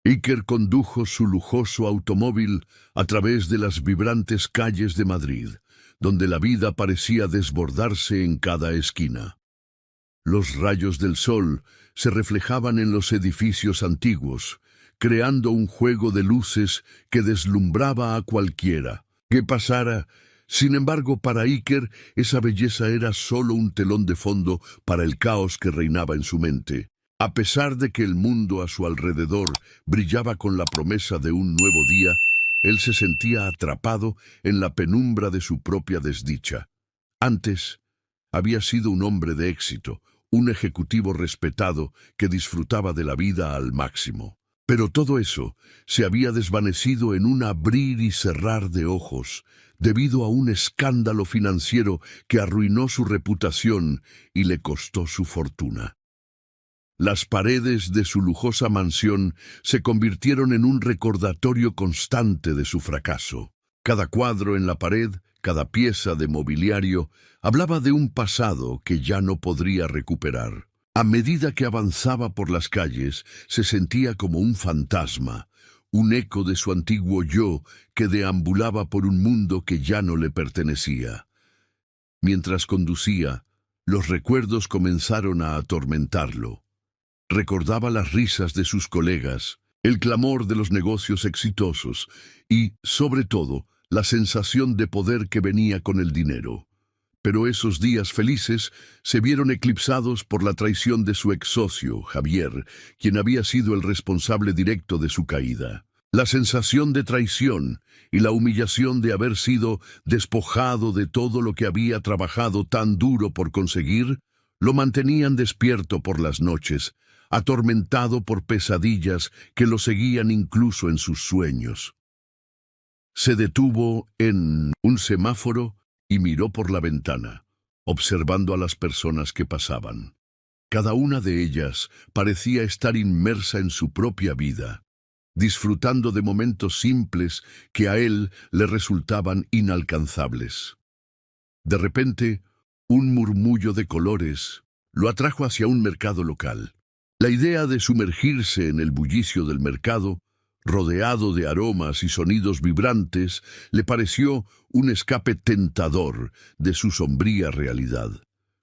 Iker condujo su lujoso automóvil a través de las vibrantes calles de Madrid, donde la vida parecía desbordarse en cada esquina. Los rayos del sol se reflejaban en los edificios antiguos, creando un juego de luces que deslumbraba a cualquiera que pasara. Sin embargo, para Iker, esa belleza era solo un telón de fondo para el caos que reinaba en su mente. A pesar de que el mundo a su alrededor brillaba con la promesa de un nuevo día, él se sentía atrapado en la penumbra de su propia desdicha. Antes, había sido un hombre de éxito, un ejecutivo respetado que disfrutaba de la vida al máximo. Pero todo eso se había desvanecido en un abrir y cerrar de ojos, debido a un escándalo financiero que arruinó su reputación y le costó su fortuna. Las paredes de su lujosa mansión se convirtieron en un recordatorio constante de su fracaso. Cada cuadro en la pared, cada pieza de mobiliario, hablaba de un pasado que ya no podría recuperar. A medida que avanzaba por las calles, se sentía como un fantasma, un eco de su antiguo yo que deambulaba por un mundo que ya no le pertenecía. Mientras conducía, los recuerdos comenzaron a atormentarlo. Recordaba las risas de sus colegas, el clamor de los negocios exitosos y, sobre todo, la sensación de poder que venía con el dinero. Pero esos días felices se vieron eclipsados por la traición de su ex socio, Javier, quien había sido el responsable directo de su caída. La sensación de traición y la humillación de haber sido despojado de todo lo que había trabajado tan duro por conseguir, lo mantenían despierto por las noches, atormentado por pesadillas que lo seguían incluso en sus sueños. Se detuvo en un semáforo y miró por la ventana, observando a las personas que pasaban. Cada una de ellas parecía estar inmersa en su propia vida, disfrutando de momentos simples que a él le resultaban inalcanzables. De repente, un murmullo de colores lo atrajo hacia un mercado local. La idea de sumergirse en el bullicio del mercado, rodeado de aromas y sonidos vibrantes, le pareció un escape tentador de su sombría realidad.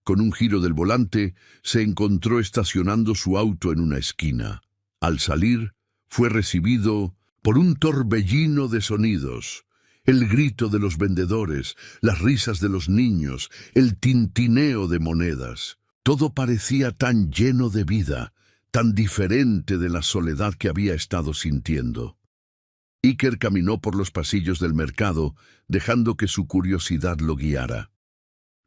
Con un giro del volante, se encontró estacionando su auto en una esquina. Al salir, fue recibido por un torbellino de sonidos. El grito de los vendedores, las risas de los niños, el tintineo de monedas. Todo parecía tan lleno de vida, tan diferente de la soledad que había estado sintiendo. Iker caminó por los pasillos del mercado, dejando que su curiosidad lo guiara.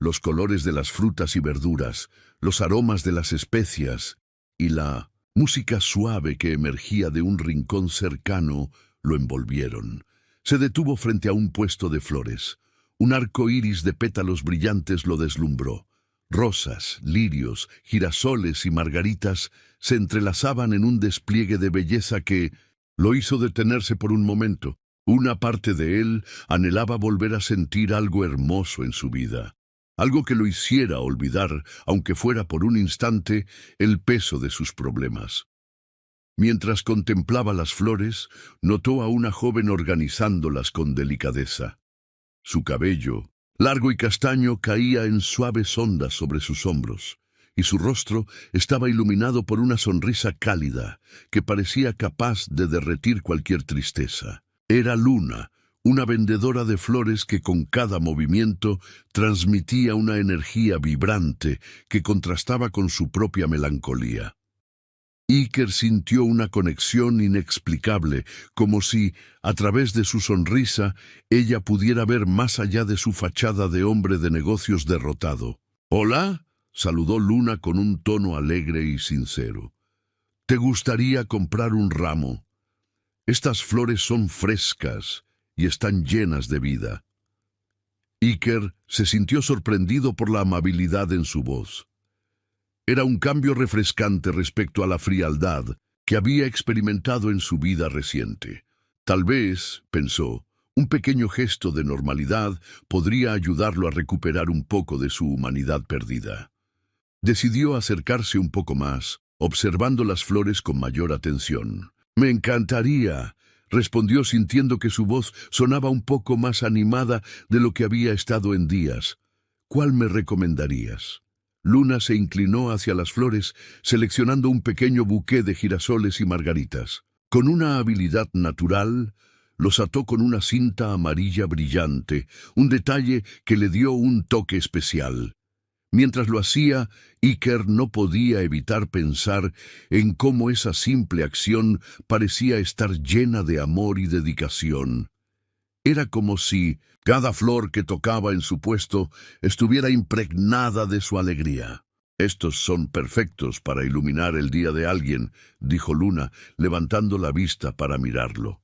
Los colores de las frutas y verduras, los aromas de las especias y la música suave que emergía de un rincón cercano lo envolvieron. Se detuvo frente a un puesto de flores. Un arco iris de pétalos brillantes lo deslumbró. Rosas, lirios, girasoles y margaritas se entrelazaban en un despliegue de belleza que lo hizo detenerse por un momento. Una parte de él anhelaba volver a sentir algo hermoso en su vida, algo que lo hiciera olvidar, aunque fuera por un instante, el peso de sus problemas. Mientras contemplaba las flores, notó a una joven organizándolas con delicadeza. Su cabello, largo y castaño, caía en suaves ondas sobre sus hombros, y su rostro estaba iluminado por una sonrisa cálida que parecía capaz de derretir cualquier tristeza. Era Luna, una vendedora de flores que con cada movimiento transmitía una energía vibrante que contrastaba con su propia melancolía. Iker sintió una conexión inexplicable, como si, a través de su sonrisa, ella pudiera ver más allá de su fachada de hombre de negocios derrotado. «¿Hola?», saludó Luna con un tono alegre y sincero. «¿Te gustaría comprar un ramo? Estas flores son frescas y están llenas de vida». Iker se sintió sorprendido por la amabilidad en su voz. Era un cambio refrescante respecto a la frialdad que había experimentado en su vida reciente. Tal vez, pensó, un pequeño gesto de normalidad podría ayudarlo a recuperar un poco de su humanidad perdida. Decidió acercarse un poco más, observando las flores con mayor atención. Me encantaría, respondió sintiendo que su voz sonaba un poco más animada de lo que había estado en días. ¿Cuál me recomendarías? Luna se inclinó hacia las flores, seleccionando un pequeño buqué de girasoles y margaritas. Con una habilidad natural, los ató con una cinta amarilla brillante, un detalle que le dio un toque especial. Mientras lo hacía, Iker no podía evitar pensar en cómo esa simple acción parecía estar llena de amor y dedicación. Era como si cada flor que tocaba en su puesto estuviera impregnada de su alegría. «Estos son perfectos para iluminar el día de alguien», dijo Luna, levantando la vista para mirarlo.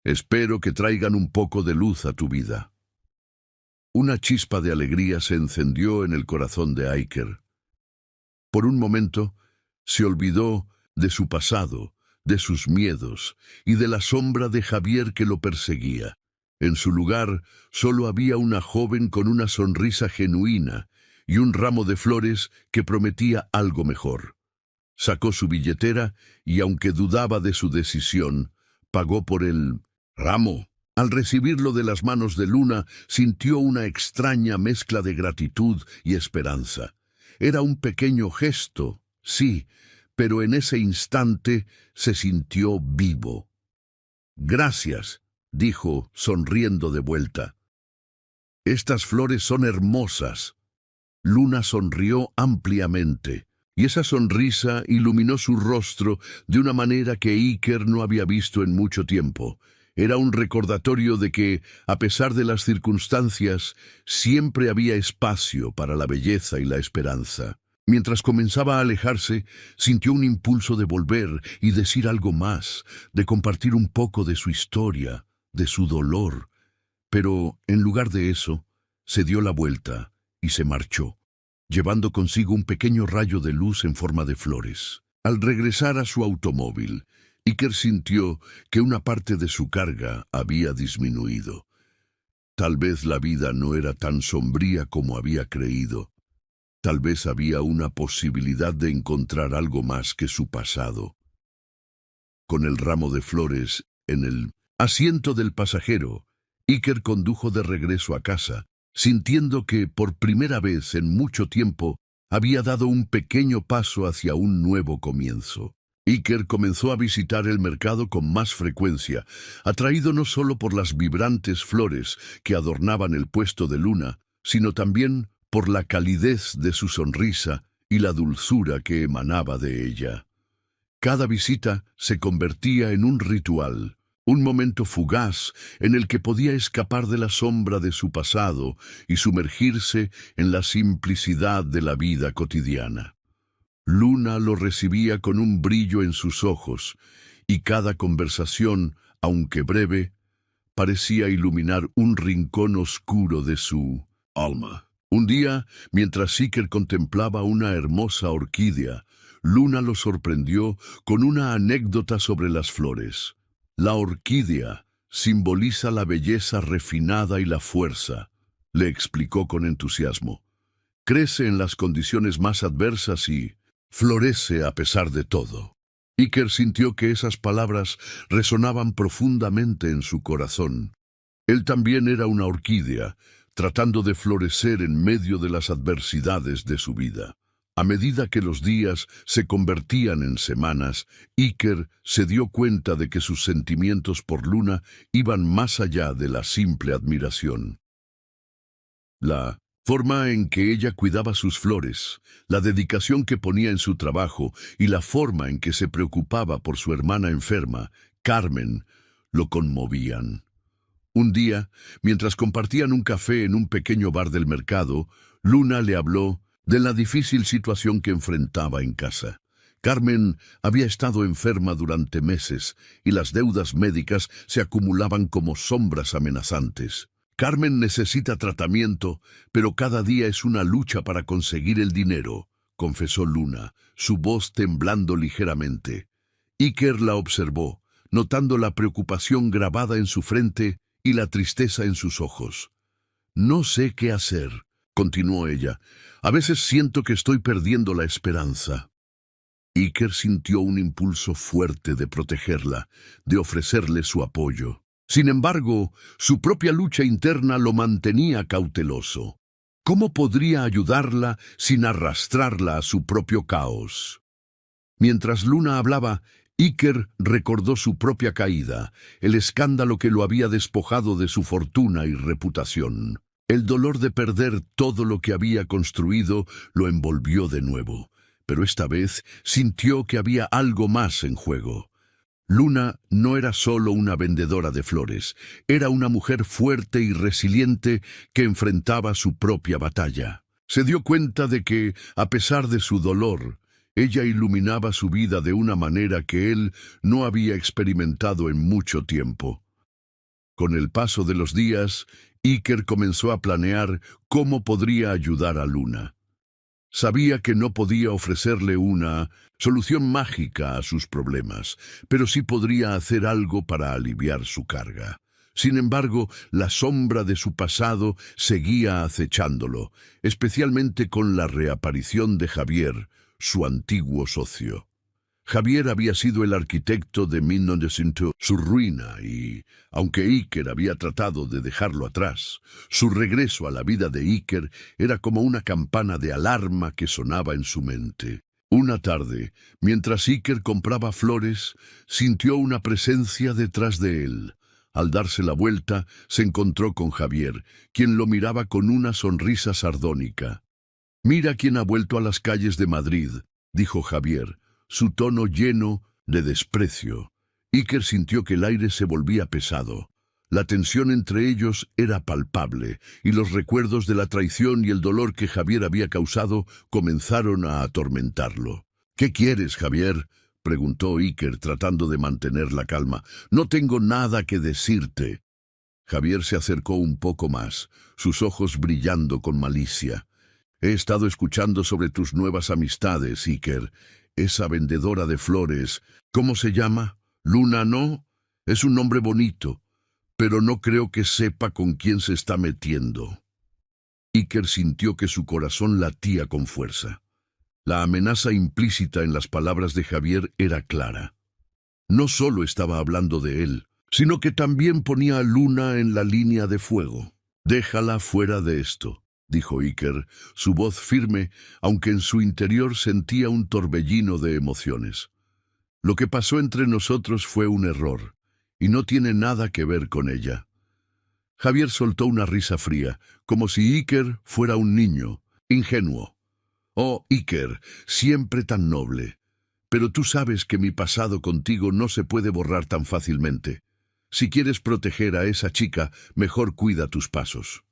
«Espero que traigan un poco de luz a tu vida». Una chispa de alegría se encendió en el corazón de Iker. Por un momento, se olvidó de su pasado, de sus miedos y de la sombra de Javier que lo perseguía. En su lugar, solo había una joven con una sonrisa genuina y un ramo de flores que prometía algo mejor. Sacó su billetera y, aunque dudaba de su decisión, pagó por el ramo. Al recibirlo de las manos de Luna, sintió una extraña mezcla de gratitud y esperanza. Era un pequeño gesto, sí, pero en ese instante se sintió vivo. «Gracias», dijo, sonriendo de vuelta. «Estas flores son hermosas». Luna sonrió ampliamente, y esa sonrisa iluminó su rostro de una manera que Iker no había visto en mucho tiempo. Era un recordatorio de que, a pesar de las circunstancias, siempre había espacio para la belleza y la esperanza. Mientras comenzaba a alejarse, sintió un impulso de volver y decir algo más, de compartir un poco de su historia, de su dolor. Pero, en lugar de eso, se dio la vuelta y se marchó, llevando consigo un pequeño rayo de luz en forma de flores. Al regresar a su automóvil, Iker sintió que una parte de su carga había disminuido. Tal vez la vida no era tan sombría como había creído. Tal vez había una posibilidad de encontrar algo más que su pasado. Con el ramo de flores en el asiento del pasajero, Iker condujo de regreso a casa, sintiendo que, por primera vez en mucho tiempo, había dado un pequeño paso hacia un nuevo comienzo. Iker comenzó a visitar el mercado con más frecuencia, atraído no solo por las vibrantes flores que adornaban el puesto de Luna, sino también por la calidez de su sonrisa y la dulzura que emanaba de ella. Cada visita se convertía en un ritual, un momento fugaz en el que podía escapar de la sombra de su pasado y sumergirse en la simplicidad de la vida cotidiana. Luna lo recibía con un brillo en sus ojos, y cada conversación, aunque breve, parecía iluminar un rincón oscuro de su alma. Un día, mientras Iker contemplaba una hermosa orquídea, Luna lo sorprendió con una anécdota sobre las flores. La orquídea simboliza la belleza refinada y la fuerza, le explicó con entusiasmo. Crece en las condiciones más adversas y florece a pesar de todo. Iker sintió que esas palabras resonaban profundamente en su corazón. Él también era una orquídea, tratando de florecer en medio de las adversidades de su vida. A medida que los días se convertían en semanas, Iker se dio cuenta de que sus sentimientos por Luna iban más allá de la simple admiración. La forma en que ella cuidaba sus flores, la dedicación que ponía en su trabajo y la forma en que se preocupaba por su hermana enferma, Carmen, lo conmovían. Un día, mientras compartían un café en un pequeño bar del mercado, Luna le habló de la difícil situación que enfrentaba en casa. Carmen había estado enferma durante meses y las deudas médicas se acumulaban como sombras amenazantes. Carmen necesita tratamiento, pero cada día es una lucha para conseguir el dinero, confesó Luna, su voz temblando ligeramente. Iker la observó, notando la preocupación grabada en su frente y la tristeza en sus ojos. «No sé qué hacer», continuó ella. «A veces siento que estoy perdiendo la esperanza». Iker sintió un impulso fuerte de protegerla, de ofrecerle su apoyo. Sin embargo, su propia lucha interna lo mantenía cauteloso. ¿Cómo podría ayudarla sin arrastrarla a su propio caos? Mientras Luna hablaba, Iker recordó su propia caída, el escándalo que lo había despojado de su fortuna y reputación. El dolor de perder todo lo que había construido lo envolvió de nuevo, pero esta vez sintió que había algo más en juego. Luna no era solo una vendedora de flores, era una mujer fuerte y resiliente que enfrentaba su propia batalla. Se dio cuenta de que, a pesar de su dolor, ella iluminaba su vida de una manera que él no había experimentado en mucho tiempo. Con el paso de los días, Iker comenzó a planear cómo podría ayudar a Luna. Sabía que no podía ofrecerle una solución mágica a sus problemas, pero sí podría hacer algo para aliviar su carga. Sin embargo, la sombra de su pasado seguía acechándolo, especialmente con la reaparición de Javier, su antiguo socio. Javier había sido el arquitecto de 1900, su ruina y, aunque Iker había tratado de dejarlo atrás, su regreso a la vida de Iker era como una campana de alarma que sonaba en su mente. Una tarde, mientras Iker compraba flores, sintió una presencia detrás de él. Al darse la vuelta, se encontró con Javier, quien lo miraba con una sonrisa sardónica. «Mira quién ha vuelto a las calles de Madrid», dijo Javier, su tono lleno de desprecio. Iker sintió que el aire se volvía pesado. La tensión entre ellos era palpable, y los recuerdos de la traición y el dolor que Javier había causado comenzaron a atormentarlo. «¿Qué quieres, Javier?», preguntó Iker, tratando de mantener la calma. «No tengo nada que decirte». Javier se acercó un poco más, sus ojos brillando con malicia. «He estado escuchando sobre tus nuevas amistades, Iker. Esa vendedora de flores, ¿cómo se llama? Luna, ¿no? Es un nombre bonito, pero no creo que sepa con quién se está metiendo». Iker sintió que su corazón latía con fuerza. La amenaza implícita en las palabras de Javier era clara. No solo estaba hablando de él, sino que también ponía a Luna en la línea de fuego. «Déjala fuera de esto», dijo Iker, su voz firme, aunque en su interior sentía un torbellino de emociones. «Lo que pasó entre nosotros fue un error, y no tiene nada que ver con ella». Javier soltó una risa fría, como si Iker fuera un niño, ingenuo. «Oh, Iker, siempre tan noble. Pero tú sabes que mi pasado contigo no se puede borrar tan fácilmente. Si quieres proteger a esa chica, mejor cuida tus pasos».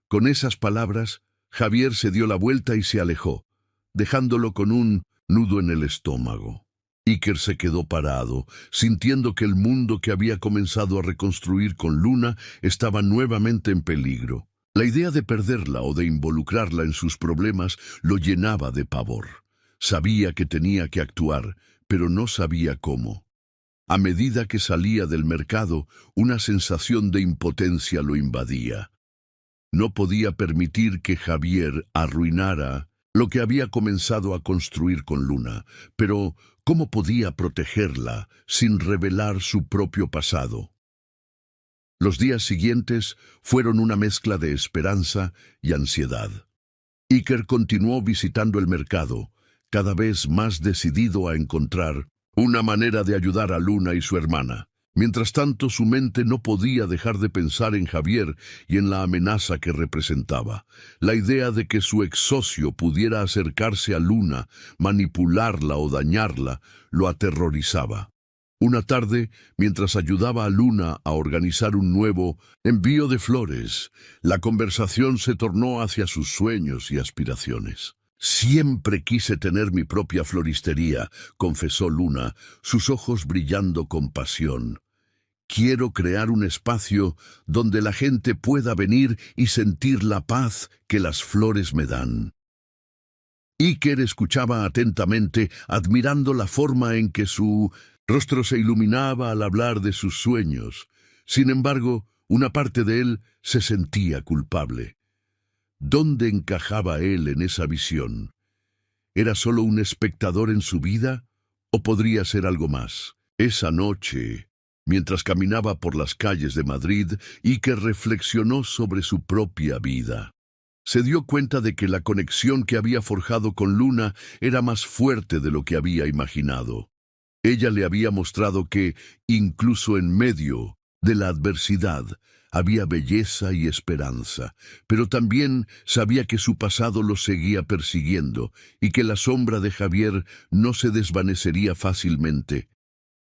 Con esas palabras, Javier se dio la vuelta y se alejó, dejándolo con un nudo en el estómago. Iker se quedó parado, sintiendo que el mundo que había comenzado a reconstruir con Luna estaba nuevamente en peligro. La idea de perderla o de involucrarla en sus problemas lo llenaba de pavor. Sabía que tenía que actuar, pero no sabía cómo. A medida que salía del mercado, una sensación de impotencia lo invadía. No podía permitir que Javier arruinara lo que había comenzado a construir con Luna, pero ¿cómo podía protegerla sin revelar su propio pasado? Los días siguientes fueron una mezcla de esperanza y ansiedad. Iker continuó visitando el mercado, cada vez más decidido a encontrar una manera de ayudar a Luna y su hermana. Mientras tanto, su mente no podía dejar de pensar en Javier y en la amenaza que representaba. La idea de que su ex socio pudiera acercarse a Luna, manipularla o dañarla, lo aterrorizaba. Una tarde, mientras ayudaba a Luna a organizar un nuevo envío de flores, la conversación se tornó hacia sus sueños y aspiraciones. «Siempre quise tener mi propia floristería», confesó Luna, sus ojos brillando con pasión. «Quiero crear un espacio donde la gente pueda venir y sentir la paz que las flores me dan». Iker escuchaba atentamente, admirando la forma en que su rostro se iluminaba al hablar de sus sueños. Sin embargo, una parte de él se sentía culpable. ¿Dónde encajaba él en esa visión? ¿Era solo un espectador en su vida? ¿O podría ser algo más? Esa noche, mientras caminaba por las calles de Madrid, Iker reflexionó sobre su propia vida. Se dio cuenta de que la conexión que había forjado con Luna era más fuerte de lo que había imaginado. Ella le había mostrado que, incluso en medio de la adversidad, había belleza y esperanza, pero también sabía que su pasado lo seguía persiguiendo y que la sombra de Javier no se desvanecería fácilmente.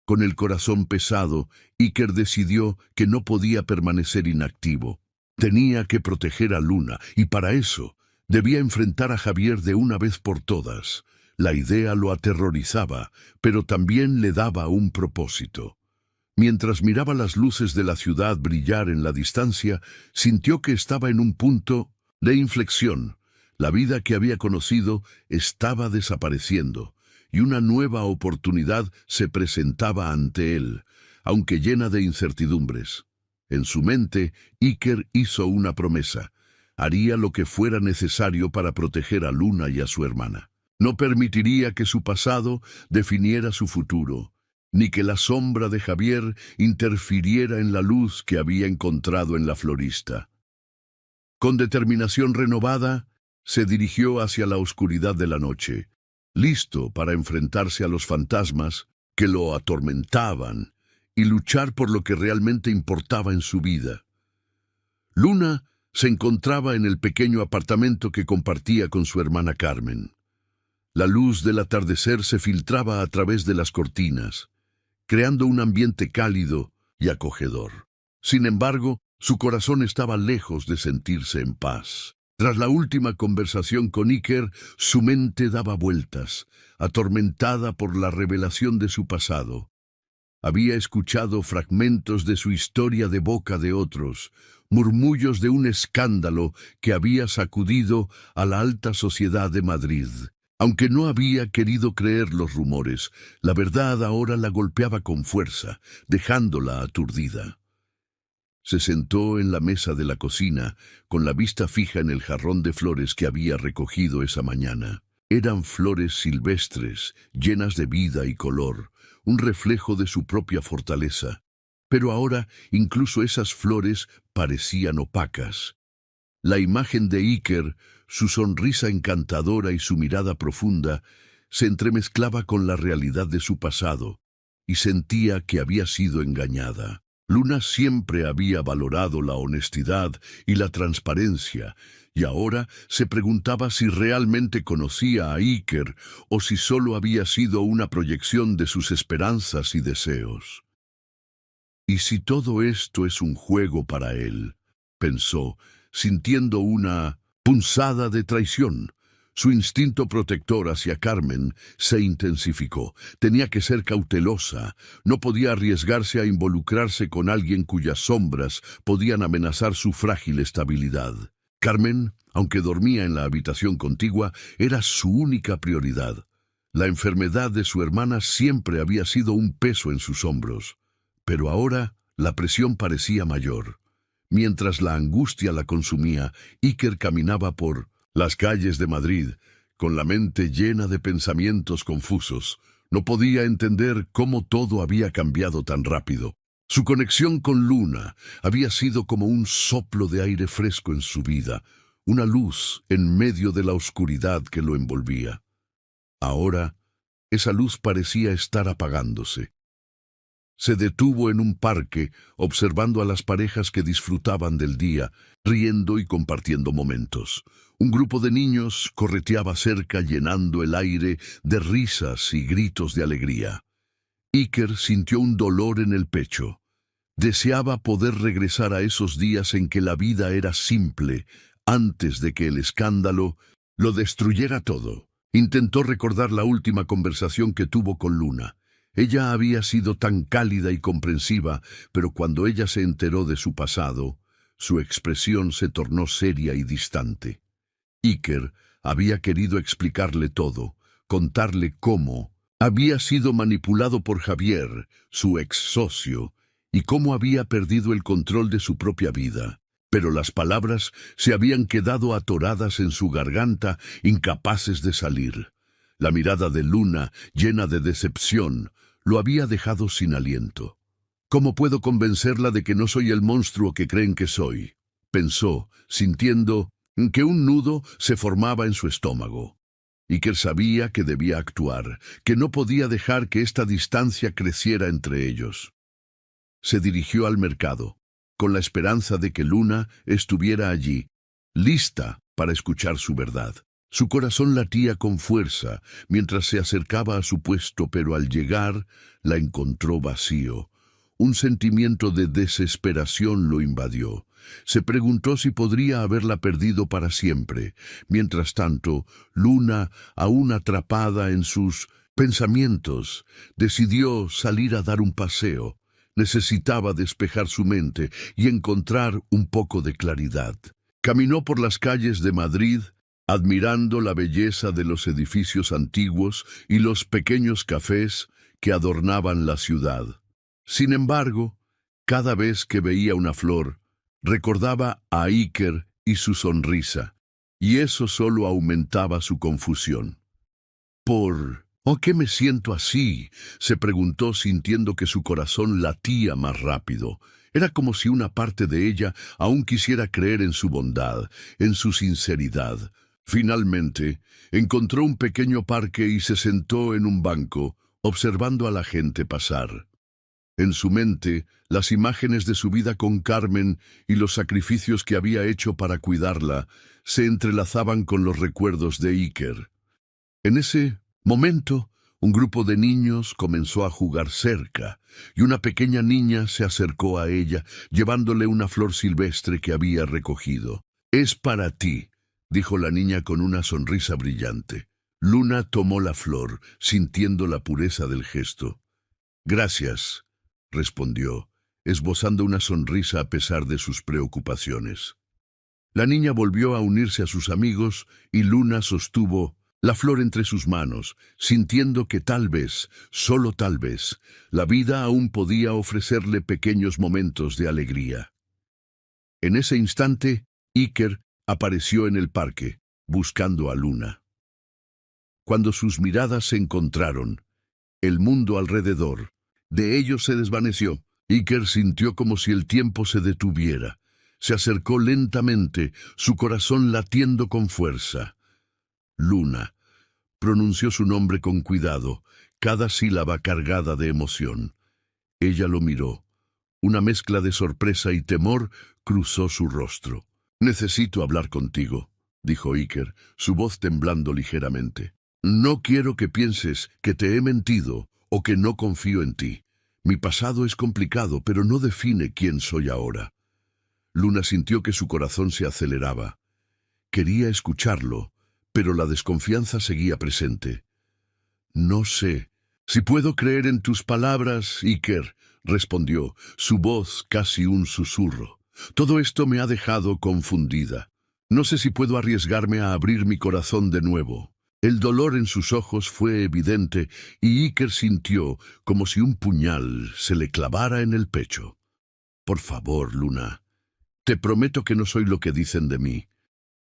Con el corazón pesado, Iker decidió que no podía permanecer inactivo. Tenía que proteger a Luna, y para eso debía enfrentar a Javier de una vez por todas. La idea lo aterrorizaba, pero también le daba un propósito. Mientras miraba las luces de la ciudad brillar en la distancia, sintió que estaba en un punto de inflexión. La vida que había conocido estaba desapareciendo, y una nueva oportunidad se presentaba ante él, aunque llena de incertidumbres. En su mente, Iker hizo una promesa. Haría lo que fuera necesario para proteger a Luna y a su hermana. No permitiría que su pasado definiera su futuro, ni que la sombra de Javier interfiriera en la luz que había encontrado en la florista. Con determinación renovada, se dirigió hacia la oscuridad de la noche, listo para enfrentarse a los fantasmas que lo atormentaban y luchar por lo que realmente importaba en su vida. Luna se encontraba en el pequeño apartamento que compartía con su hermana Carmen. La luz del atardecer se filtraba a través de las cortinas, creando un ambiente cálido y acogedor. Sin embargo, su corazón estaba lejos de sentirse en paz. Tras la última conversación con Iker, su mente daba vueltas, atormentada por la revelación de su pasado. Había escuchado fragmentos de su historia de boca de otros, murmullos de un escándalo que había sacudido a la alta sociedad de Madrid. Aunque no había querido creer los rumores, la verdad ahora la golpeaba con fuerza, dejándola aturdida. Se sentó en la mesa de la cocina, con la vista fija en el jarrón de flores que había recogido esa mañana. Eran flores silvestres, llenas de vida y color, un reflejo de su propia fortaleza. Pero ahora incluso esas flores parecían opacas. La imagen de Iker, su sonrisa encantadora y su mirada profunda, se entremezclaba con la realidad de su pasado, y sentía que había sido engañada. Luna siempre había valorado la honestidad y la transparencia, y ahora se preguntaba si realmente conocía a Iker o si solo había sido una proyección de sus esperanzas y deseos. ¿Y si todo esto es un juego para él?, pensó, sintiendo una punzada de traición. Su instinto protector hacia Carmen se intensificó. Tenía que ser cautelosa. No podía arriesgarse a involucrarse con alguien cuyas sombras podían amenazar su frágil estabilidad. Carmen, aunque dormía en la habitación contigua, era su única prioridad. La enfermedad de su hermana siempre había sido un peso en sus hombros, pero ahora la presión parecía mayor. Mientras la angustia la consumía, Iker caminaba por las calles de Madrid, con la mente llena de pensamientos confusos. No podía entender cómo todo había cambiado tan rápido. Su conexión con Luna había sido como un soplo de aire fresco en su vida, una luz en medio de la oscuridad que lo envolvía. Ahora, esa luz parecía estar apagándose. Se detuvo en un parque, observando a las parejas que disfrutaban del día, riendo y compartiendo momentos. Un grupo de niños correteaba cerca, llenando el aire de risas y gritos de alegría. Iker sintió un dolor en el pecho. Deseaba poder regresar a esos días en que la vida era simple, antes de que el escándalo lo destruyera todo. Intentó recordar la última conversación que tuvo con Luna. Ella había sido tan cálida y comprensiva, pero cuando ella se enteró de su pasado, su expresión se tornó seria y distante. Iker había querido explicarle todo, contarle cómo había sido manipulado por Javier, su ex socio, y cómo había perdido el control de su propia vida. Pero las palabras se habían quedado atoradas en su garganta, incapaces de salir. La mirada de Luna, llena de decepción, lo había dejado sin aliento. ¿Cómo puedo convencerla de que no soy el monstruo que creen que soy?, pensó, sintiendo que un nudo se formaba en su estómago. Iker sabía que debía actuar, que no podía dejar que esta distancia creciera entre ellos. Se dirigió al mercado, con la esperanza de que Luna estuviera allí, lista para escuchar su verdad. Su corazón latía con fuerza mientras se acercaba a su puesto, pero al llegar la encontró vacío. Un sentimiento de desesperación lo invadió. Se preguntó si podría haberla perdido para siempre. Mientras tanto, Luna, aún atrapada en sus pensamientos, decidió salir a dar un paseo. Necesitaba despejar su mente y encontrar un poco de claridad. Caminó por las calles de Madrid, admirando la belleza de los edificios antiguos y los pequeños cafés que adornaban la ciudad. Sin embargo, cada vez que veía una flor, recordaba a Iker y su sonrisa, y eso solo aumentaba su confusión. ¿Por qué me siento así?, se preguntó, sintiendo que su corazón latía más rápido. Era como si una parte de ella aún quisiera creer en su bondad, en su sinceridad. Finalmente, encontró un pequeño parque y se sentó en un banco, observando a la gente pasar. En su mente, las imágenes de su vida con Carmen y los sacrificios que había hecho para cuidarla se entrelazaban con los recuerdos de Iker. En ese momento, un grupo de niños comenzó a jugar cerca, y una pequeña niña se acercó a ella, llevándole una flor silvestre que había recogido. «Es para ti», dijo la niña con una sonrisa brillante. Luna tomó la flor, sintiendo la pureza del gesto. «Gracias», respondió, esbozando una sonrisa a pesar de sus preocupaciones. La niña volvió a unirse a sus amigos y Luna sostuvo la flor entre sus manos, sintiendo que tal vez, solo tal vez, la vida aún podía ofrecerle pequeños momentos de alegría. En ese instante, Iker apareció en el parque, buscando a Luna. Cuando sus miradas se encontraron, el mundo alrededor de ellos se desvaneció. Iker sintió como si el tiempo se detuviera. Se acercó lentamente, su corazón latiendo con fuerza. Luna. Pronunció su nombre con cuidado, cada sílaba cargada de emoción. Ella lo miró. Una mezcla de sorpresa y temor cruzó su rostro. «Necesito hablar contigo», dijo Iker, su voz temblando ligeramente. «No quiero que pienses que te he mentido o que no confío en ti. Mi pasado es complicado, pero no define quién soy ahora». Luna sintió que su corazón se aceleraba. Quería escucharlo, pero la desconfianza seguía presente. «No sé si puedo creer en tus palabras, Iker», respondió, su voz casi un susurro. «Todo esto me ha dejado confundida. No sé si puedo arriesgarme a abrir mi corazón de nuevo». El dolor en sus ojos fue evidente y Iker sintió como si un puñal se le clavara en el pecho. «Por favor, Luna, te prometo que no soy lo que dicen de mí.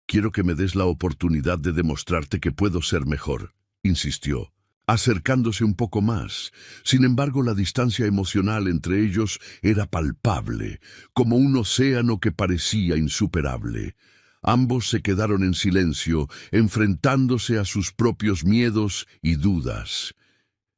Quiero que me des la oportunidad de demostrarte que puedo ser mejor», insistió, acercándose un poco más. Sin embargo, la distancia emocional entre ellos era palpable, como un océano que parecía insuperable. Ambos se quedaron en silencio, enfrentándose a sus propios miedos y dudas.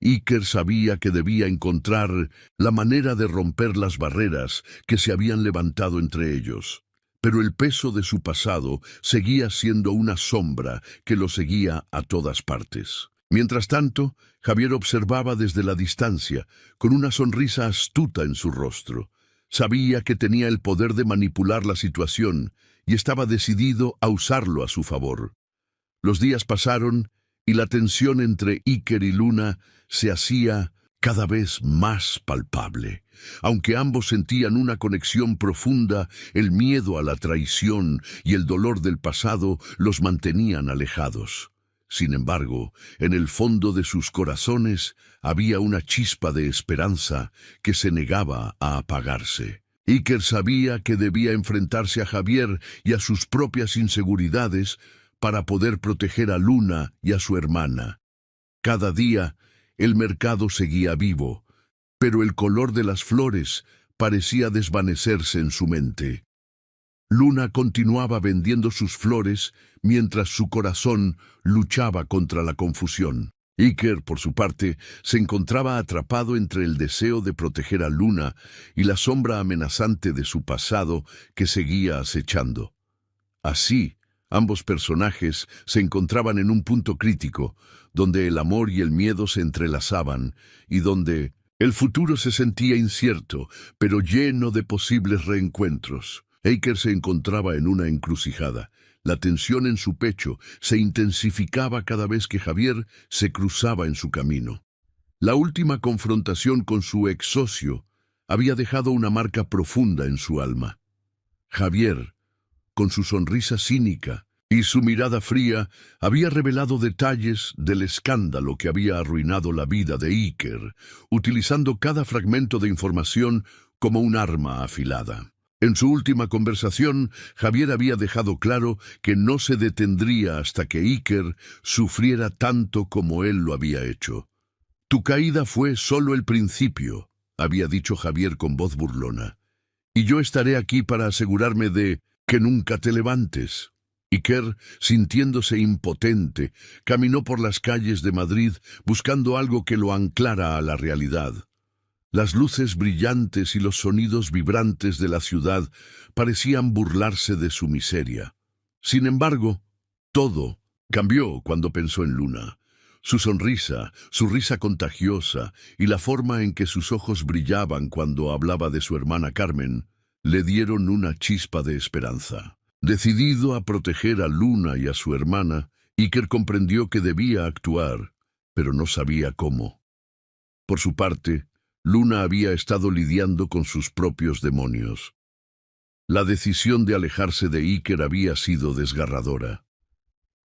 Iker sabía que debía encontrar la manera de romper las barreras que se habían levantado entre ellos. Pero el peso de su pasado seguía siendo una sombra que lo seguía a todas partes. Mientras tanto, Javier observaba desde la distancia, con una sonrisa astuta en su rostro. Sabía que tenía el poder de manipular la situación y estaba decidido a usarlo a su favor. Los días pasaron y la tensión entre Iker y Luna se hacía cada vez más palpable. Aunque ambos sentían una conexión profunda, el miedo a la traición y el dolor del pasado los mantenían alejados. Sin embargo, en el fondo de sus corazones había una chispa de esperanza que se negaba a apagarse. Iker sabía que debía enfrentarse a Javier y a sus propias inseguridades para poder proteger a Luna y a su hermana. Cada día, el mercado seguía vivo, pero el color de las flores parecía desvanecerse en su mente. Luna continuaba vendiendo sus flores mientras su corazón luchaba contra la confusión. Iker, por su parte, se encontraba atrapado entre el deseo de proteger a Luna y la sombra amenazante de su pasado que seguía acechando. Así, ambos personajes se encontraban en un punto crítico, donde el amor y el miedo se entrelazaban y donde el futuro se sentía incierto, pero lleno de posibles reencuentros. Iker se encontraba en una encrucijada. La tensión en su pecho se intensificaba cada vez que Javier se cruzaba en su camino. La última confrontación con su ex socio había dejado una marca profunda en su alma. Javier, con su sonrisa cínica y su mirada fría, había revelado detalles del escándalo que había arruinado la vida de Iker, utilizando cada fragmento de información como un arma afilada. En su última conversación, Javier había dejado claro que no se detendría hasta que Iker sufriera tanto como él lo había hecho. «Tu caída fue solo el principio», había dicho Javier con voz burlona. «Y yo estaré aquí para asegurarme de que nunca te levantes». Iker, sintiéndose impotente, caminó por las calles de Madrid buscando algo que lo anclara a la realidad. Las luces brillantes y los sonidos vibrantes de la ciudad parecían burlarse de su miseria. Sin embargo, todo cambió cuando pensó en Luna. Su sonrisa, su risa contagiosa y la forma en que sus ojos brillaban cuando hablaba de su hermana Carmen le dieron una chispa de esperanza. Decidido a proteger a Luna y a su hermana, Iker comprendió que debía actuar, pero no sabía cómo. Por su parte, Luna había estado lidiando con sus propios demonios. La decisión de alejarse de Iker había sido desgarradora.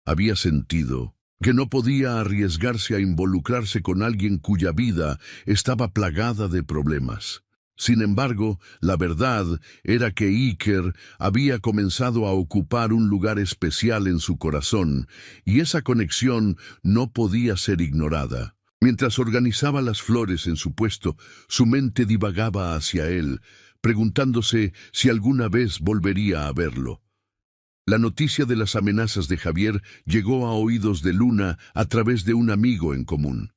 Había sentido que no podía arriesgarse a involucrarse con alguien cuya vida estaba plagada de problemas. Sin embargo, la verdad era que Iker había comenzado a ocupar un lugar especial en su corazón, y esa conexión no podía ser ignorada. Mientras organizaba las flores en su puesto, su mente divagaba hacia él, preguntándose si alguna vez volvería a verlo. La noticia de las amenazas de Javier llegó a oídos de Luna a través de un amigo en común.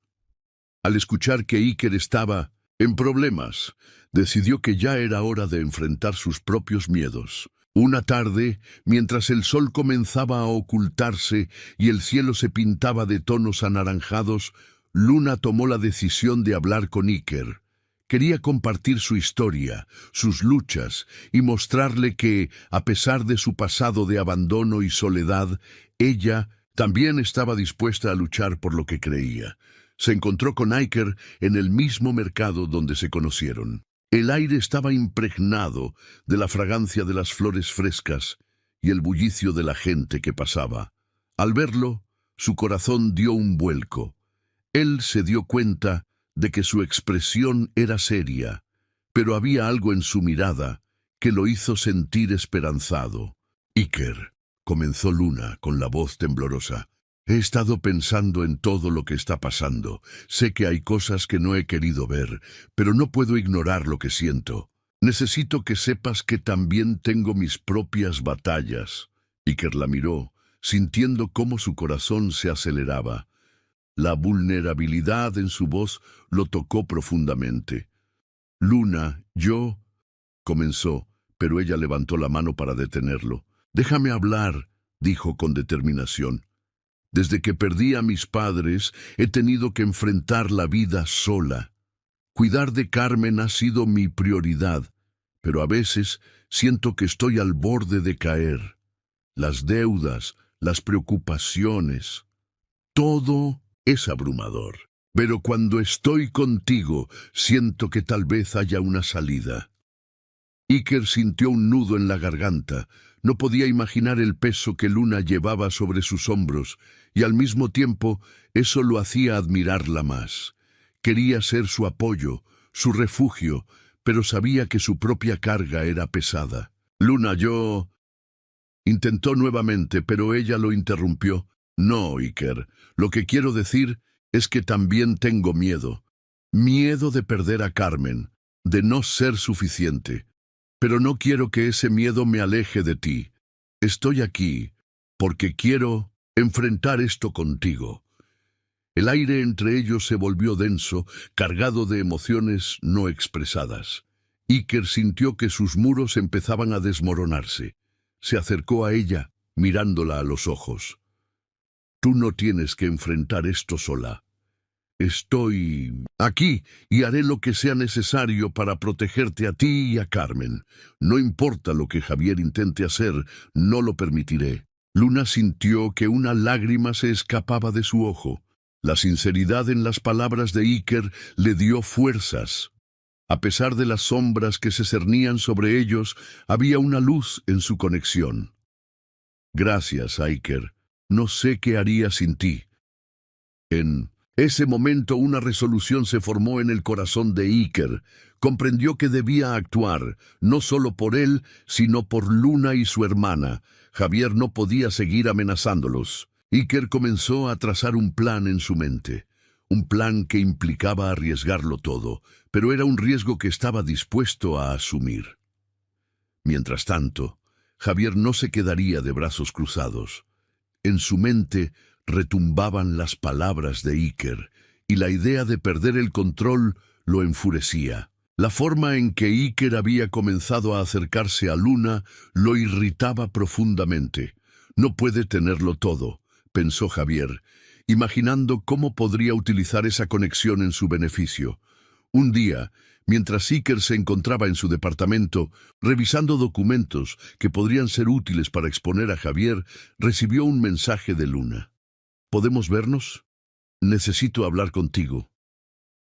Al escuchar que Iker estaba en problemas, decidió que ya era hora de enfrentar sus propios miedos. Una tarde, mientras el sol comenzaba a ocultarse y el cielo se pintaba de tonos anaranjados, Luna tomó la decisión de hablar con Iker. Quería compartir su historia, sus luchas, y mostrarle que, a pesar de su pasado de abandono y soledad, ella también estaba dispuesta a luchar por lo que creía. Se encontró con Iker en el mismo mercado donde se conocieron. El aire estaba impregnado de la fragancia de las flores frescas y el bullicio de la gente que pasaba. Al verlo, su corazón dio un vuelco. Él se dio cuenta de que su expresión era seria, pero había algo en su mirada que lo hizo sentir esperanzado. «Iker», comenzó Luna con la voz temblorosa, «he estado pensando en todo lo que está pasando. Sé que hay cosas que no he querido ver, pero no puedo ignorar lo que siento. Necesito que sepas que también tengo mis propias batallas». Iker la miró, sintiendo cómo su corazón se aceleraba. La vulnerabilidad en su voz lo tocó profundamente. «Luna, yo...» comenzó, pero ella levantó la mano para detenerlo. «Déjame hablar», dijo con determinación. «Desde que perdí a mis padres, he tenido que enfrentar la vida sola. Cuidar de Carmen ha sido mi prioridad, pero a veces siento que estoy al borde de caer. Las deudas, las preocupaciones, todo es abrumador. Pero cuando estoy contigo, siento que tal vez haya una salida». Iker sintió un nudo en la garganta. No podía imaginar el peso que Luna llevaba sobre sus hombros, y al mismo tiempo eso lo hacía admirarla más. Quería ser su apoyo, su refugio, pero sabía que su propia carga era pesada. «Luna, yo...» intentó nuevamente, pero ella lo interrumpió. «No, Iker, lo que quiero decir Es que también tengo miedo. Miedo de perder a Carmen, de no ser suficiente. Pero no quiero que ese miedo me aleje de ti. Estoy aquí porque quiero enfrentar esto contigo. El aire entre ellos se volvió denso, cargado de emociones no expresadas. Iker sintió que sus muros empezaban a desmoronarse. Se acercó a ella, mirándola a los ojos. Tú no tienes que enfrentar esto sola. Estoy aquí y haré lo que sea necesario para protegerte a ti y a Carmen. No importa lo que Javier intente hacer, no lo permitiré. Luna sintió que una lágrima se escapaba de su ojo. La sinceridad en las palabras de Iker le dio fuerzas. A pesar de las sombras que se cernían sobre ellos, había una luz en su conexión. Gracias, Iker. No sé qué haría sin ti. En ese momento una resolución se formó en el corazón de Iker. Comprendió que debía actuar, no solo por él, sino por Luna y su hermana. Javier no podía seguir amenazándolos. Iker comenzó a trazar un plan en su mente. Un plan que implicaba arriesgarlo todo, pero era un riesgo que estaba dispuesto a asumir. Mientras tanto, Javier no se quedaría de brazos cruzados. En su mente retumbaban las palabras de Iker, y la idea de perder el control lo enfurecía. La forma en que Iker había comenzado a acercarse a Luna lo irritaba profundamente. No puede tenerlo todo, pensó Javier, imaginando cómo podría utilizar esa conexión en su beneficio. Un día, mientras Iker se encontraba en su departamento, revisando documentos que podrían ser útiles para exponer a Javier, recibió un mensaje de Luna. ¿Podemos vernos? Necesito hablar contigo.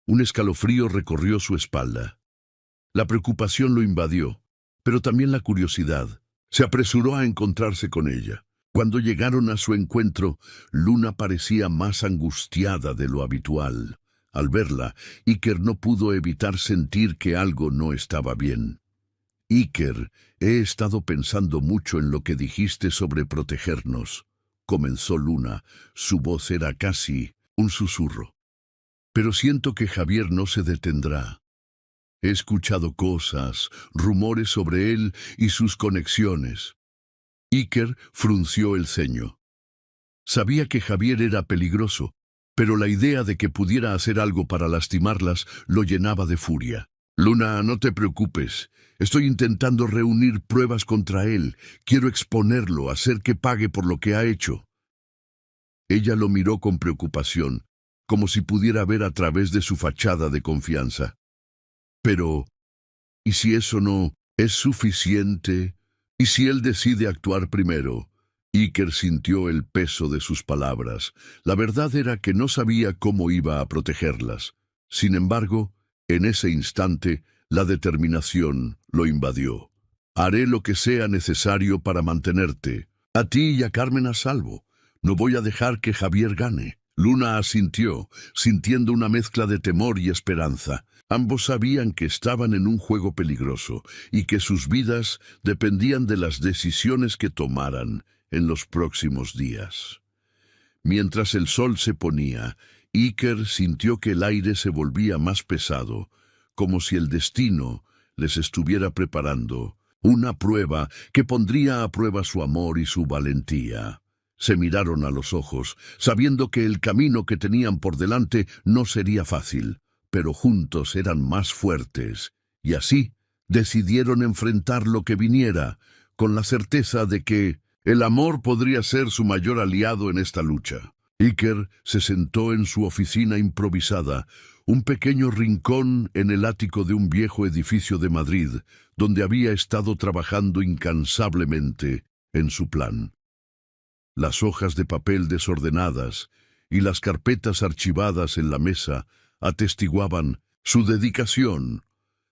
Un escalofrío recorrió su espalda. La preocupación lo invadió, pero también la curiosidad. Se apresuró a encontrarse con ella. Cuando llegaron a su encuentro, Luna parecía más angustiada de lo habitual. Al verla, Iker no pudo evitar sentir que algo no estaba bien. Iker, he estado pensando mucho en lo que dijiste sobre protegernos, comenzó Luna. Su voz era casi un susurro. Pero siento que Javier no se detendrá. He escuchado cosas, rumores sobre él y sus conexiones. Iker frunció el ceño. Sabía que Javier era peligroso, pero la idea de que pudiera hacer algo para lastimarlas lo llenaba de furia. Luna, no te preocupes. Estoy intentando reunir pruebas contra él. Quiero exponerlo, hacer que pague por lo que ha hecho. Ella lo miró con preocupación, como si pudiera ver a través de su fachada de confianza. Pero, ¿y si eso no es suficiente? ¿Y si él decide actuar primero? Iker sintió el peso de sus palabras. La verdad era que no sabía cómo iba a protegerlas. Sin embargo, en ese instante, la determinación lo invadió. Haré lo que sea necesario para mantenerte, a ti y a Carmen a salvo. No voy a dejar que Javier gane. Luna asintió, sintiendo una mezcla de temor y esperanza. Ambos sabían que estaban en un juego peligroso y que sus vidas dependían de las decisiones que tomaran en los próximos días. Mientras el sol se ponía, Iker sintió que el aire se volvía más pesado, como si el destino les estuviera preparando una prueba que pondría a prueba su amor y su valentía. Se miraron a los ojos, sabiendo que el camino que tenían por delante no sería fácil, pero juntos eran más fuertes, y así decidieron enfrentar lo que viniera, con la certeza de que el amor podría ser su mayor aliado en esta lucha. Iker se sentó en su oficina improvisada, un pequeño rincón en el ático de un viejo edificio de Madrid, donde había estado trabajando incansablemente en su plan. Las hojas de papel desordenadas y las carpetas archivadas en la mesa atestiguaban su dedicación.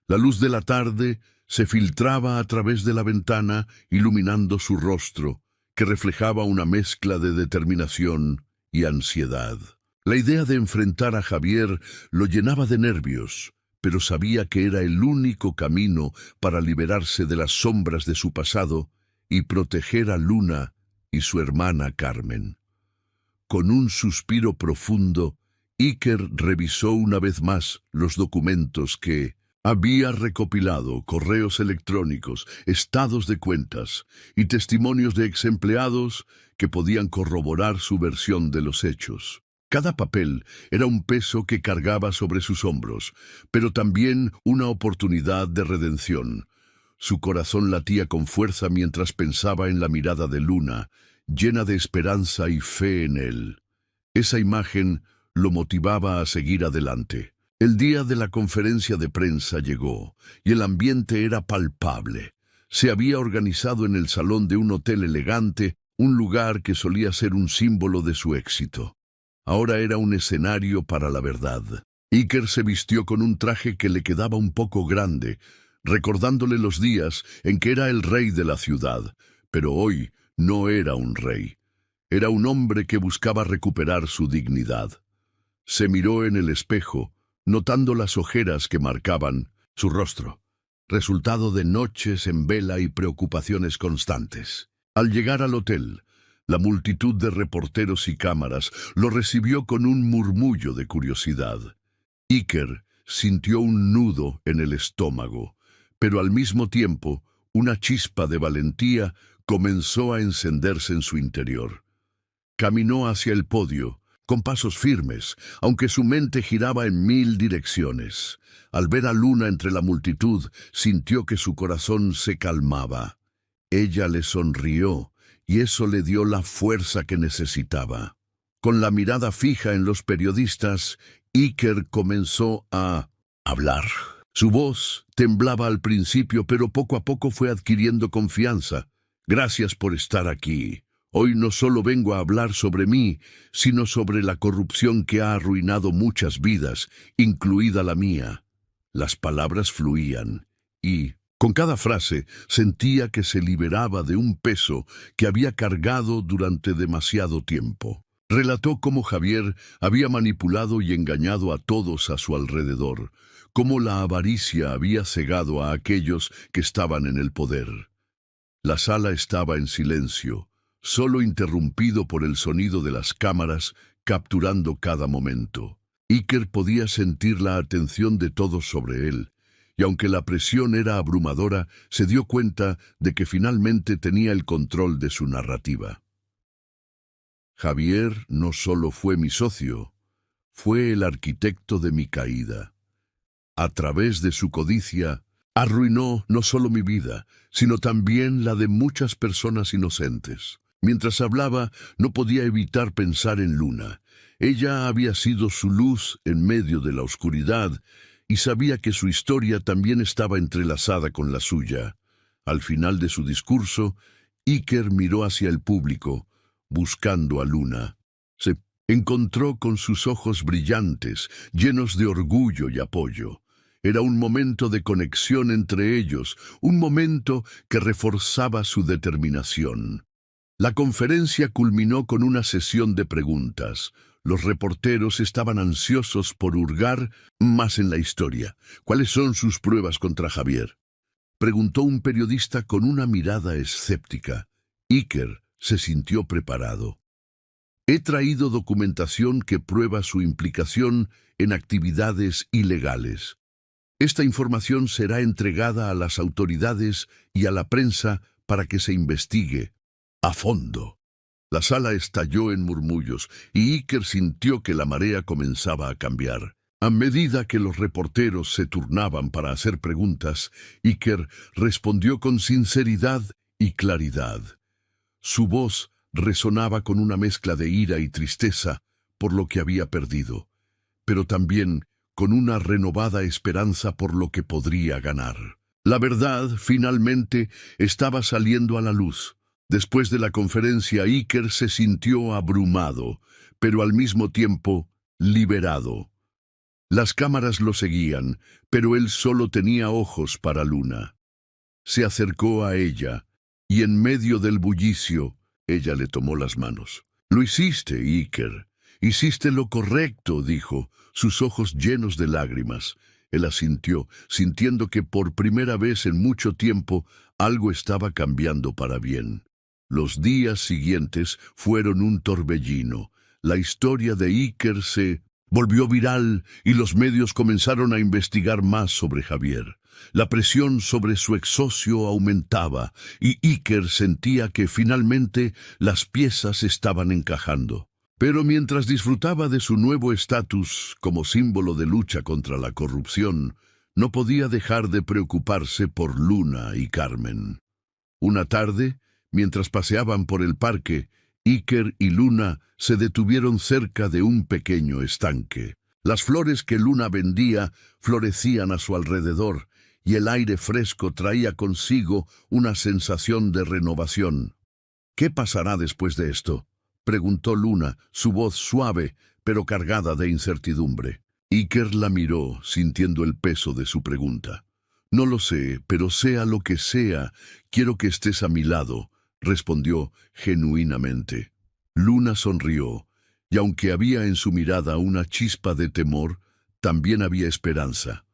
La luz de la tarde se filtraba a través de la ventana, iluminando su rostro, que reflejaba una mezcla de determinación y ansiedad. La idea de enfrentar a Javier lo llenaba de nervios, pero sabía que era el único camino para liberarse de las sombras de su pasado y proteger a Luna y su hermana Carmen. Con un suspiro profundo, Iker revisó una vez más los documentos que había recopilado: correos electrónicos, estados de cuentas y testimonios de exempleados que podían corroborar su versión de los hechos. Cada papel era un peso que cargaba sobre sus hombros, pero también una oportunidad de redención. Su corazón latía con fuerza mientras pensaba en la mirada de Luna, llena de esperanza y fe en él. Esa imagen lo motivaba a seguir adelante. El día de la conferencia de prensa llegó, y el ambiente era palpable. Se había organizado en el salón de un hotel elegante, un lugar que solía ser un símbolo de su éxito. Ahora era un escenario para la verdad. Iker se vistió con un traje que le quedaba un poco grande, recordándole los días en que era el rey de la ciudad, pero hoy no era un rey. Era un hombre que buscaba recuperar su dignidad. Se miró en el espejo, notando las ojeras que marcaban su rostro, resultado de noches en vela y preocupaciones constantes. Al llegar al hotel, la multitud de reporteros y cámaras lo recibió con un murmullo de curiosidad. Iker sintió un nudo en el estómago, pero al mismo tiempo una chispa de valentía comenzó a encenderse en su interior. Caminó hacia el podio, con pasos firmes, aunque su mente giraba en 1000 direcciones. Al ver a Luna entre la multitud, sintió que su corazón se calmaba. Ella le sonrió, y eso le dio la fuerza que necesitaba. Con la mirada fija en los periodistas, Iker comenzó a hablar. Su voz temblaba al principio, pero poco a poco fue adquiriendo confianza. Gracias por estar aquí. Hoy no solo vengo a hablar sobre mí, sino sobre la corrupción que ha arruinado muchas vidas, incluida la mía. Las palabras fluían, y con cada frase sentía que se liberaba de un peso que había cargado durante demasiado tiempo. Relató cómo Javier había manipulado y engañado a todos a su alrededor, cómo la avaricia había cegado a aquellos que estaban en el poder. La sala estaba en silencio, solo interrumpido por el sonido de las cámaras capturando cada momento. Iker podía sentir la atención de todos sobre él, y aunque la presión era abrumadora, se dio cuenta de que finalmente tenía el control de su narrativa. Javier no solo fue mi socio, fue el arquitecto de mi caída. A través de su codicia, arruinó no solo mi vida, sino también la de muchas personas inocentes. Mientras hablaba, no podía evitar pensar en Luna. Ella había sido su luz en medio de la oscuridad, y sabía que su historia también estaba entrelazada con la suya. Al final de su discurso, Iker miró hacia el público, buscando a Luna. Se encontró con sus ojos brillantes, llenos de orgullo y apoyo. Era un momento de conexión entre ellos, un momento que reforzaba su determinación. La conferencia culminó con una sesión de preguntas. Los reporteros estaban ansiosos por hurgar más en la historia. ¿Cuáles son sus pruebas contra Javier?, preguntó un periodista con una mirada escéptica. Iker se sintió preparado. He traído documentación que prueba su implicación en actividades ilegales. Esta información será entregada a las autoridades y a la prensa para que se investigue a fondo. La sala estalló en murmullos y Iker sintió que la marea comenzaba a cambiar. A medida que los reporteros se turnaban para hacer preguntas, Iker respondió con sinceridad y claridad. Su voz resonaba con una mezcla de ira y tristeza por lo que había perdido, pero también con una renovada esperanza por lo que podría ganar. La verdad, finalmente, estaba saliendo a la luz. Después de la conferencia, Iker se sintió abrumado, pero al mismo tiempo liberado. Las cámaras lo seguían, pero él solo tenía ojos para Luna. Se acercó a ella, y en medio del bullicio, ella le tomó las manos. «Lo hiciste, Iker. Hiciste lo correcto», dijo, sus ojos llenos de lágrimas. Él asintió, sintiendo que por primera vez en mucho tiempo algo estaba cambiando para bien. Los días siguientes fueron un torbellino. La historia de Iker se volvió viral y los medios comenzaron a investigar más sobre Javier. La presión sobre su ex-socio aumentaba y Iker sentía que finalmente las piezas estaban encajando. Pero mientras disfrutaba de su nuevo estatus como símbolo de lucha contra la corrupción, no podía dejar de preocuparse por Luna y Carmen. Una tarde, mientras paseaban por el parque, Iker y Luna se detuvieron cerca de un pequeño estanque. Las flores que Luna vendía florecían a su alrededor, y el aire fresco traía consigo una sensación de renovación. «¿Qué pasará después de esto?», preguntó Luna, su voz suave, pero cargada de incertidumbre. Iker la miró, sintiendo el peso de su pregunta. «No lo sé, pero sea lo que sea, quiero que estés a mi lado», respondió genuinamente. Luna sonrió, y aunque había en su mirada una chispa de temor, también había esperanza.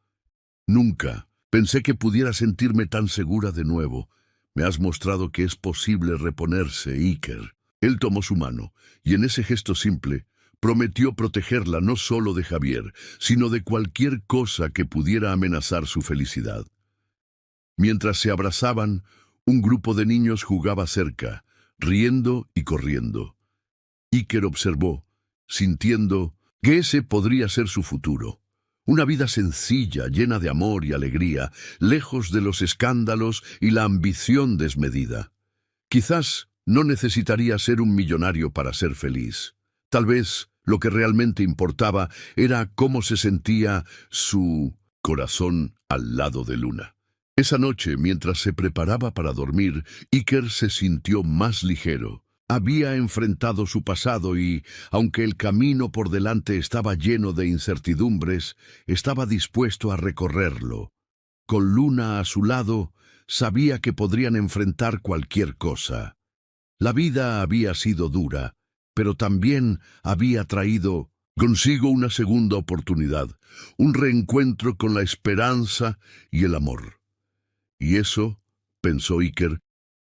«Nunca pensé que pudiera sentirme tan segura de nuevo. Me has mostrado que es posible reponerse, Iker». Él tomó su mano, y en ese gesto simple, prometió protegerla no solo de Javier, sino de cualquier cosa que pudiera amenazar su felicidad. Mientras se abrazaban, un grupo de niños jugaba cerca, riendo y corriendo. Iker observó, sintiendo que ese podría ser su futuro. Una vida sencilla, llena de amor y alegría, lejos de los escándalos y la ambición desmedida. Quizás no necesitaría ser un millonario para ser feliz. Tal vez lo que realmente importaba era cómo se sentía su corazón al lado de Luna. Esa noche, mientras se preparaba para dormir, Iker se sintió más ligero. Había enfrentado su pasado y, aunque el camino por delante estaba lleno de incertidumbres, estaba dispuesto a recorrerlo. Con Luna a su lado, sabía que podrían enfrentar cualquier cosa. La vida había sido dura, pero también había traído consigo una segunda oportunidad, un reencuentro con la esperanza y el amor. Y eso, pensó Iker,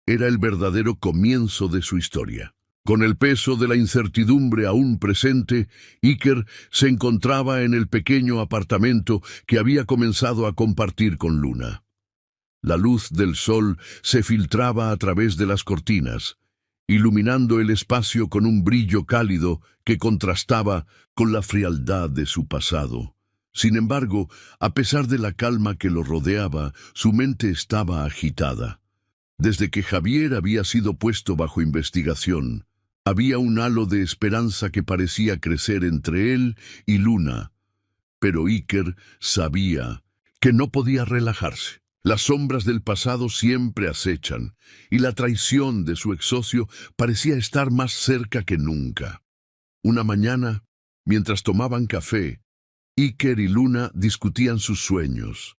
era el verdadero comienzo de su historia. Con el peso de la incertidumbre aún presente, Iker se encontraba en el pequeño apartamento que había comenzado a compartir con Luna. La luz del sol se filtraba a través de las cortinas, iluminando el espacio con un brillo cálido que contrastaba con la frialdad de su pasado. Sin embargo, a pesar de la calma que lo rodeaba, su mente estaba agitada. Desde que Javier había sido puesto bajo investigación, había un halo de esperanza que parecía crecer entre él y Luna. Pero Iker sabía que no podía relajarse. Las sombras del pasado siempre acechan, y la traición de su ex-socio parecía estar más cerca que nunca. Una mañana, mientras tomaban café, Iker y Luna discutían sus sueños.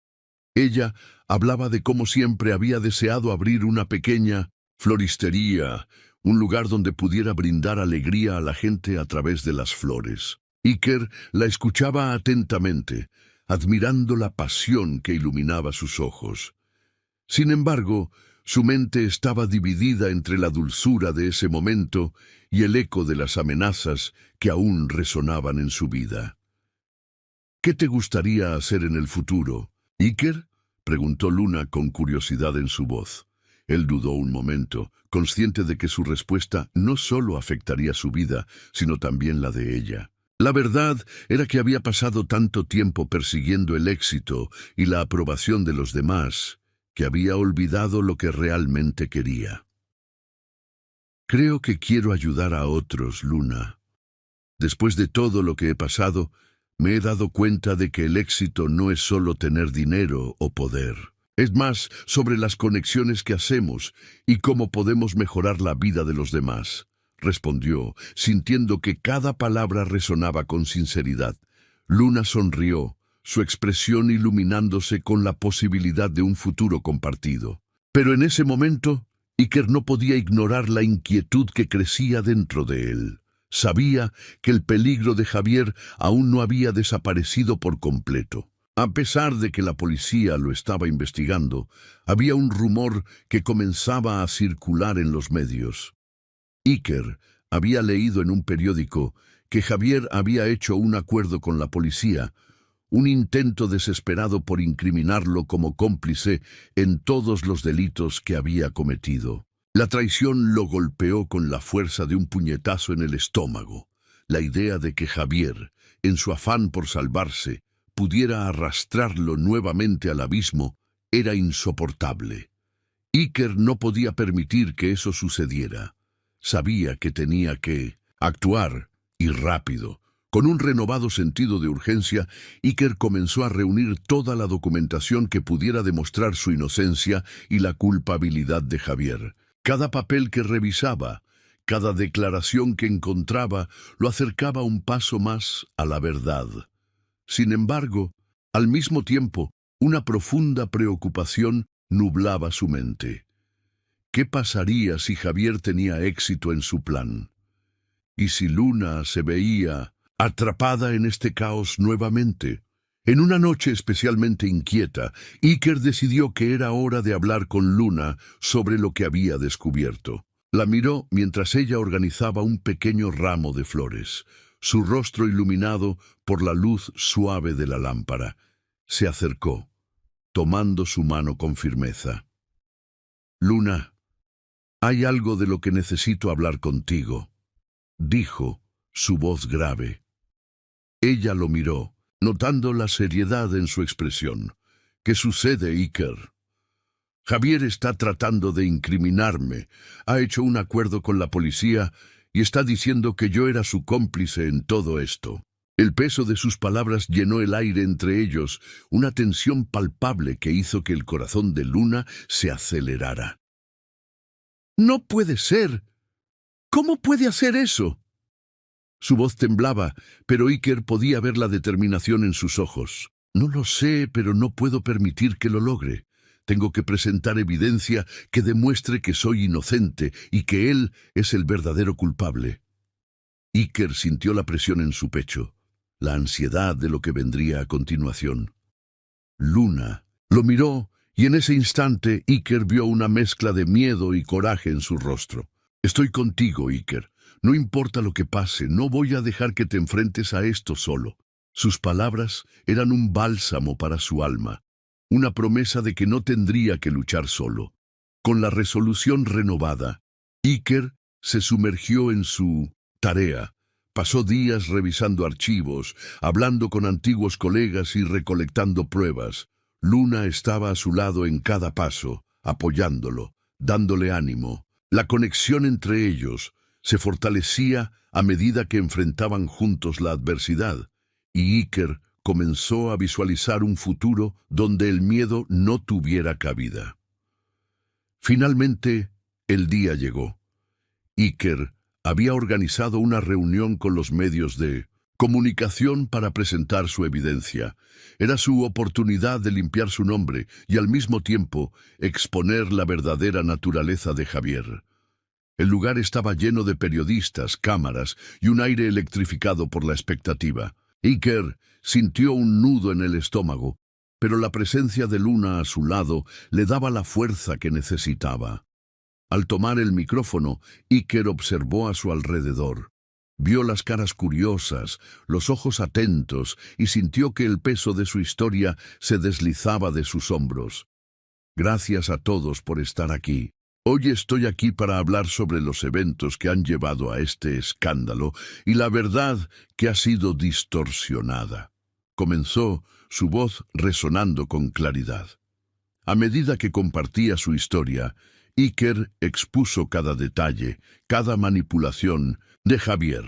Ella hablaba de cómo siempre había deseado abrir una pequeña floristería, un lugar donde pudiera brindar alegría a la gente a través de las flores. Iker la escuchaba atentamente, admirando la pasión que iluminaba sus ojos. Sin embargo, su mente estaba dividida entre la dulzura de ese momento y el eco de las amenazas que aún resonaban en su vida. «¿Qué te gustaría hacer en el futuro, Iker?», preguntó Luna con curiosidad en su voz. Él dudó un momento, consciente de que su respuesta no solo afectaría su vida, sino también la de ella. La verdad era que había pasado tanto tiempo persiguiendo el éxito y la aprobación de los demás, que había olvidado lo que realmente quería. «Creo que quiero ayudar a otros, Luna. Después de todo lo que he pasado, me he dado cuenta de que el éxito no es solo tener dinero o poder. Es más sobre las conexiones que hacemos y cómo podemos mejorar la vida de los demás», respondió, sintiendo que cada palabra resonaba con sinceridad. Luna sonrió, su expresión iluminándose con la posibilidad de un futuro compartido. Pero en ese momento, Iker no podía ignorar la inquietud que crecía dentro de él. Sabía que el peligro de Javier aún no había desaparecido por completo. A pesar de que la policía lo estaba investigando, había un rumor que comenzaba a circular en los medios. Iker había leído en un periódico que Javier había hecho un acuerdo con la policía, un intento desesperado por incriminarlo como cómplice en todos los delitos que había cometido. La traición lo golpeó con la fuerza de un puñetazo en el estómago. La idea de que Javier, en su afán por salvarse, pudiera arrastrarlo nuevamente al abismo era insoportable. Iker no podía permitir que eso sucediera. Sabía que tenía que actuar, y rápido. Con un renovado sentido de urgencia, Iker comenzó a reunir toda la documentación que pudiera demostrar su inocencia y la culpabilidad de Javier. Cada papel que revisaba, cada declaración que encontraba, lo acercaba un paso más a la verdad. Sin embargo, al mismo tiempo, una profunda preocupación nublaba su mente. ¿Qué pasaría si Javier tenía éxito en su plan? ¿Y si Luna se veía atrapada en este caos nuevamente? En una noche especialmente inquieta, Iker decidió que era hora de hablar con Luna sobre lo que había descubierto. La miró mientras ella organizaba un pequeño ramo de flores, su rostro iluminado por la luz suave de la lámpara. Se acercó, tomando su mano con firmeza. «Luna, hay algo de lo que necesito hablar contigo», dijo, su voz grave. Ella lo miró, notando la seriedad en su expresión. «¿Qué sucede, Iker?» «Javier está tratando de incriminarme. Ha hecho un acuerdo con la policía y está diciendo que yo era su cómplice en todo esto». El peso de sus palabras llenó el aire entre ellos, una tensión palpable que hizo que el corazón de Luna se acelerara. «¡No puede ser! ¿Cómo puede hacer eso?». Su voz temblaba, pero Iker podía ver la determinación en sus ojos. «No lo sé, pero no puedo permitir que lo logre. Tengo que presentar evidencia que demuestre que soy inocente y que él es el verdadero culpable». Iker sintió la presión en su pecho, la ansiedad de lo que vendría a continuación. Luna lo miró y en ese instante Iker vio una mezcla de miedo y coraje en su rostro. «Estoy contigo, Iker. No importa lo que pase, no voy a dejar que te enfrentes a esto solo». Sus palabras eran un bálsamo para su alma, una promesa de que no tendría que luchar solo. Con la resolución renovada, Iker se sumergió en su tarea. Pasó días revisando archivos, hablando con antiguos colegas y recolectando pruebas. Luna estaba a su lado en cada paso, apoyándolo, dándole ánimo. La conexión entre ellos se fortalecía a medida que enfrentaban juntos la adversidad, y Iker comenzó a visualizar un futuro donde el miedo no tuviera cabida. Finalmente, el día llegó. Iker había organizado una reunión con los medios de comunicación para presentar su evidencia. Era su oportunidad de limpiar su nombre y al mismo tiempo exponer la verdadera naturaleza de Javier. El lugar estaba lleno de periodistas, cámaras y un aire electrificado por la expectativa. Iker sintió un nudo en el estómago, pero la presencia de Luna a su lado le daba la fuerza que necesitaba. Al tomar el micrófono, Iker observó a su alrededor. Vio las caras curiosas, los ojos atentos y sintió que el peso de su historia se deslizaba de sus hombros. «Gracias a todos por estar aquí. Hoy estoy aquí para hablar sobre los eventos que han llevado a este escándalo y la verdad que ha sido distorsionada», comenzó, su voz resonando con claridad. A medida que compartía su historia, Iker expuso cada detalle, cada manipulación de Javier.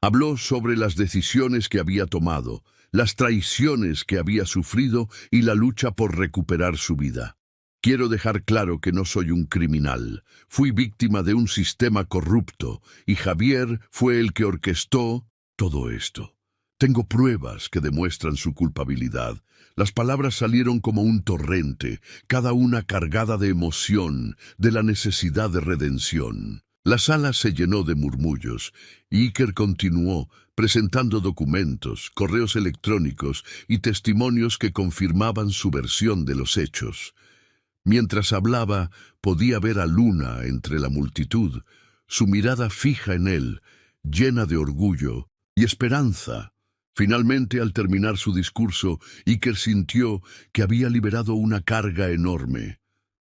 Habló sobre las decisiones que había tomado, las traiciones que había sufrido y la lucha por recuperar su vida. «Quiero dejar claro que no soy un criminal. Fui víctima de un sistema corrupto y Javier fue el que orquestó todo esto. Tengo pruebas que demuestran su culpabilidad». Las palabras salieron como un torrente, cada una cargada de emoción, de la necesidad de redención. La sala se llenó de murmullos, y Iker continuó, presentando documentos, correos electrónicos y testimonios que confirmaban su versión de los hechos. Mientras hablaba, podía ver a Luna entre la multitud, su mirada fija en él, llena de orgullo, y esperanza. Finalmente, al terminar su discurso, Iker sintió que había liberado una carga enorme.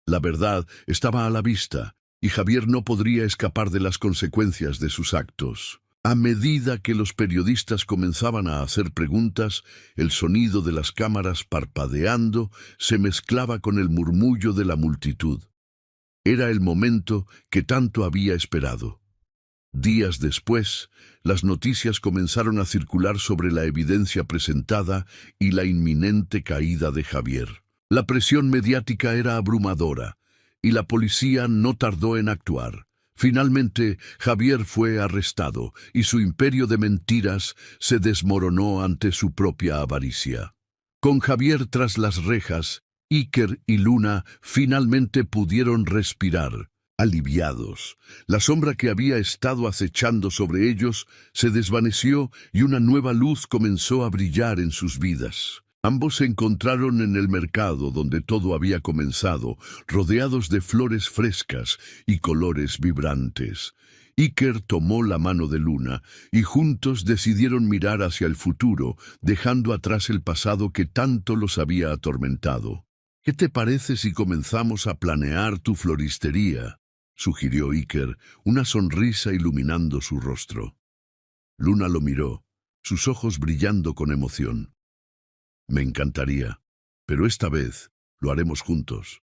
La verdad estaba a la vista, y Javier no podría escapar de las consecuencias de sus actos. A medida que los periodistas comenzaban a hacer preguntas, el sonido de las cámaras parpadeando se mezclaba con el murmullo de la multitud. Era el momento que tanto había esperado. Días después, las noticias comenzaron a circular sobre la evidencia presentada y la inminente caída de Javier. La presión mediática era abrumadora, y la policía no tardó en actuar. Finalmente, Javier fue arrestado, y su imperio de mentiras se desmoronó ante su propia avaricia. Con Javier tras las rejas, Iker y Luna finalmente pudieron respirar. Aliviados, la sombra que había estado acechando sobre ellos se desvaneció y una nueva luz comenzó a brillar en sus vidas. Ambos se encontraron en el mercado donde todo había comenzado, rodeados de flores frescas y colores vibrantes. Iker tomó la mano de Luna y juntos decidieron mirar hacia el futuro, dejando atrás el pasado que tanto los había atormentado. «¿Qué te parece si comenzamos a planear tu floristería?», sugirió Iker, una sonrisa iluminando su rostro. Luna lo miró, sus ojos brillando con emoción. «Me encantaría, pero esta vez lo haremos juntos».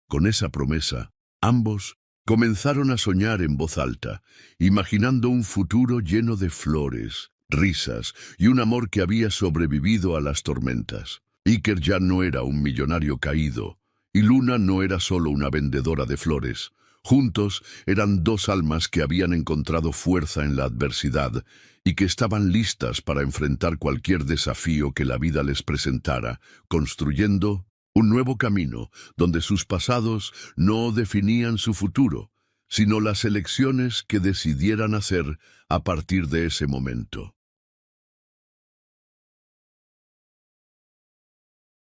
Con esa promesa, ambos comenzaron a soñar en voz alta, imaginando un futuro lleno de flores, risas y un amor que había sobrevivido a las tormentas. Iker ya no era un millonario caído, y Luna no era solo una vendedora de flores. Juntos eran dos almas que habían encontrado fuerza en la adversidad y que estaban listas para enfrentar cualquier desafío que la vida les presentara, construyendo un nuevo camino donde sus pasados no definían su futuro, sino las elecciones que decidieran hacer a partir de ese momento.